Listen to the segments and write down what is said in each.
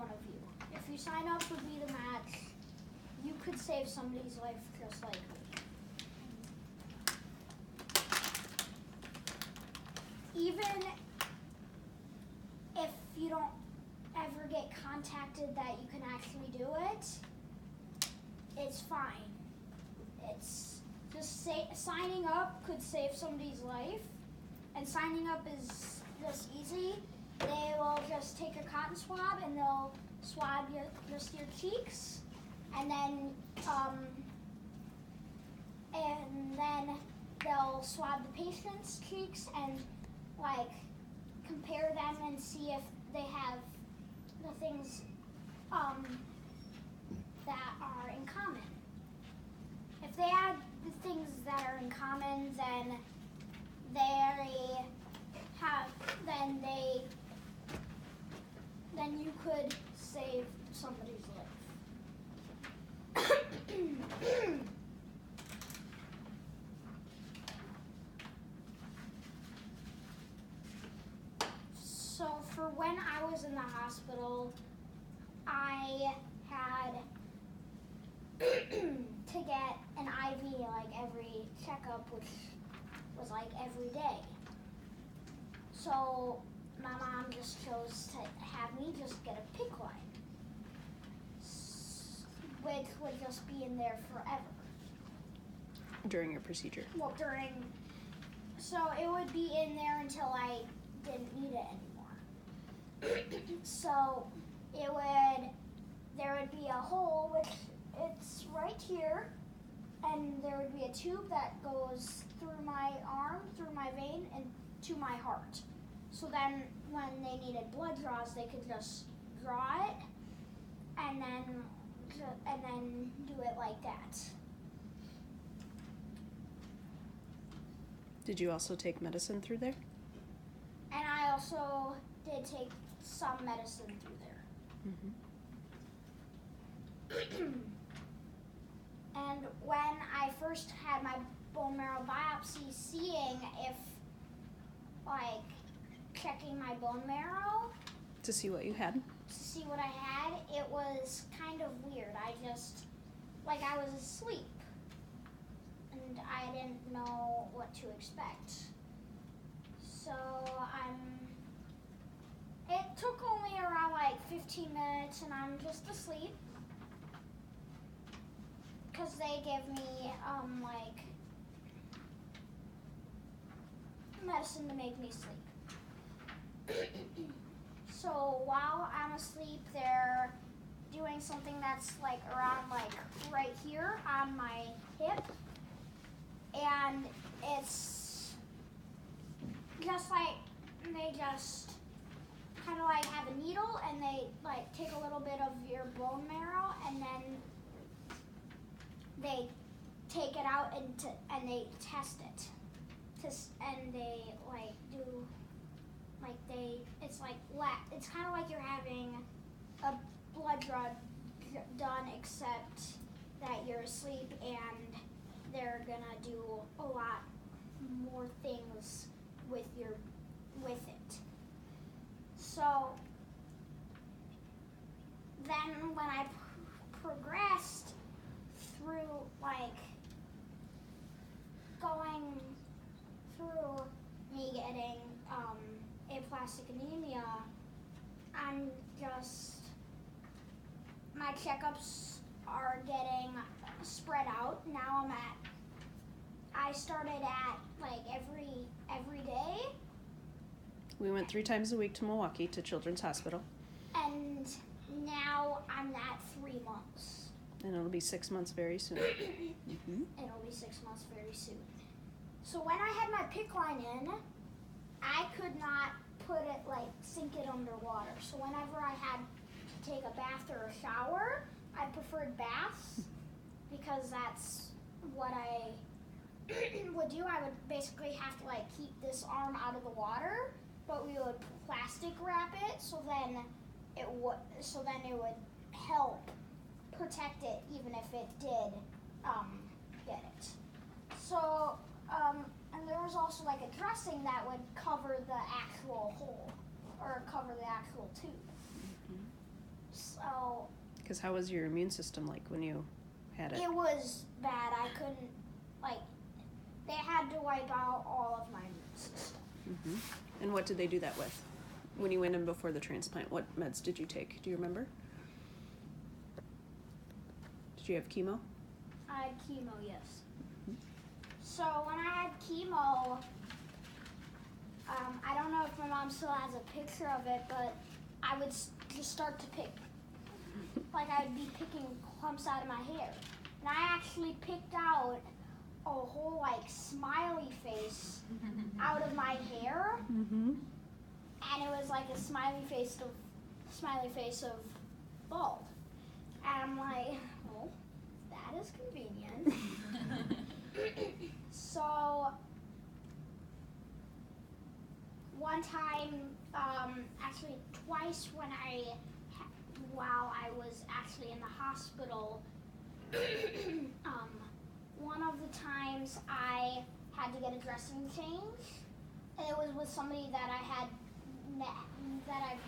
one of you. If you sign up for Be the Match, you could save somebody's life just like me. Even if you don't ever get contacted that you can actually do it, it's fine. It's just signing up could save somebody's life, and signing up is just easy. They will just take a cotton swab and they'll swab just your cheeks, and then they'll swab the patient's cheeks and like compare them and see if they have the things that are in common. If they have the things that are in common, then you could save somebody's life. So for when I was in the hospital, I had to get an IV like every checkup, which was like every day. So my mom just chose to have me just get a PICC line, which would just be in there forever. During your procedure? Well, so it would be in there until I didn't need it anymore. So there would be a hole, which it's right here, and there would be a tube that goes through my arm, through my vein, and to my heart. So then when they needed blood draws, they could just draw it and then do it like that. Did you also take medicine through there? And I also did take some medicine through there. Mm-hmm. And when I first had my bone marrow biopsy, seeing if, like, checking my bone marrow to see what you had? To see what I had, it was kind of weird. I was asleep, and I didn't know what to expect. So it took only around like 15 minutes, and I'm just asleep, because they give me like medicine to make me sleep. So while I'm asleep, they're doing something that's like around like right here on my hip, and it's just like they just kind of like have a needle and they like take a little bit of your bone marrow and then they take it out and they test it. And they like do like it's kind of like you're having a blood draw done, except that you're asleep and they're gonna do a lot more things with it. So then when I progressed through like going through me getting aplastic anemia, my checkups are getting spread out. Now I started at like every day. We went 3 times a week to Milwaukee to Children's Hospital. And now I'm at 3 months. And it'll be 6 months very soon. Mm-hmm. It'll be 6 months very soon. So when I had my PICC line in, I could not sink it underwater. So whenever I had to take a bath or a shower, I preferred baths because that's what I would do. I would basically have to like keep this arm out of the water, but we would plastic wrap it so then it would help protect it even if it did get it. So and there was also like a dressing that would cover the actual hole or cover the actual tube. Mm-hmm. So Because how was your immune system like when you had it? it was bad. I couldn't, like, they had to wipe out all of my immune system. Mm-hmm. And what did they do that with? When you went in before the transplant, what meds did you take? Do you remember? Did you have chemo? I had chemo, yes. So when I had chemo, I don't know if my mom still has a picture of it, but I would just start to pick, like I would be picking clumps out of my hair. And I actually picked out a whole like smiley face out of my hair, Mm-hmm. and it was like a smiley face of bald. And I'm like, well, that is convenient. So one time, actually twice while I was actually in the hospital, one of the times I had to get a dressing change, and it was with somebody that I've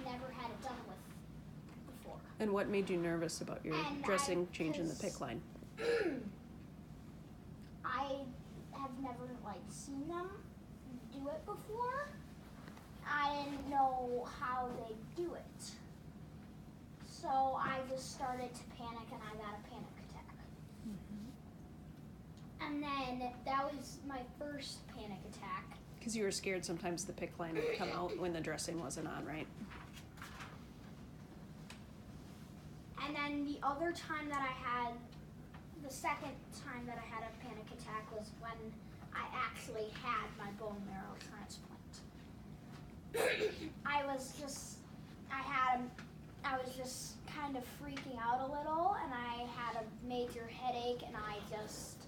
never had it done with before. And what made you nervous about your dressing change in the PICC line? I have never seen them do it before. I didn't know how they do it. So I just started to panic and I got a panic attack. Mm-hmm. And then that was my first panic attack. Because you were scared sometimes the PICC line would come out when the dressing wasn't on, right? And then the other time that the second time that I had a panic attack was when I actually had my bone marrow transplant. I was just kind of freaking out a little, and I had a major headache, and I just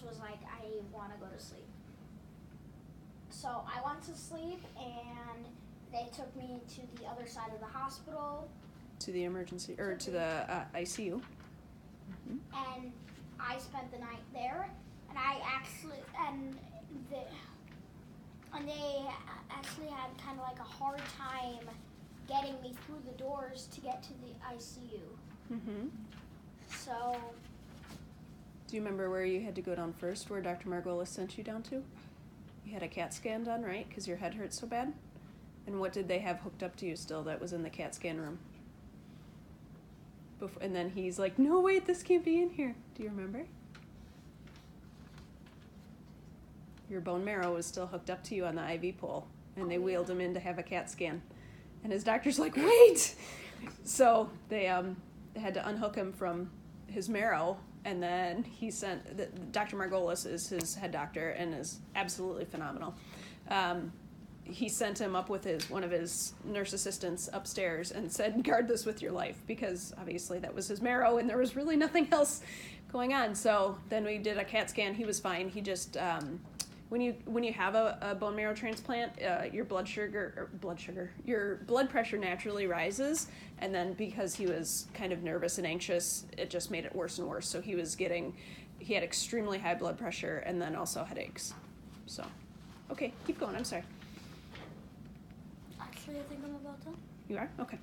was like, I want to go to sleep. So I went to sleep, and they took me to the other side of the hospital. To the emergency, or to the ICU. Mm-hmm. And I spent the night there, and they actually had kind of like a hard time getting me through the doors to get to the ICU. Mm-hmm. So. Do you remember where you had to go down first, where Dr. Margolis sent you down to? You had a CAT scan done, right? Because your head hurt so bad? And what did they have hooked up to you still that was in the CAT scan room? And then he's like, no, wait, this can't be in here. Do you remember? Your bone marrow was still hooked up to you on the IV pole, and they wheeled him in to have a CAT scan. And his doctor's like, wait! So they had to unhook him from his marrow, and then he sent, Dr. Margolis is his head doctor and is absolutely phenomenal. He sent him up with one of his nurse assistants upstairs and said, guard this with your life, because obviously that was his marrow and there was really nothing else going on. So then we did a CAT scan. He was fine. He just, when you have a bone marrow transplant, your your blood pressure naturally rises, and then because he was kind of nervous and anxious, it just made it worse and worse. So he had extremely high blood pressure and then also headaches. So, okay, keep going. I'm sorry. Actually, I think I'm about done. You are? Okay.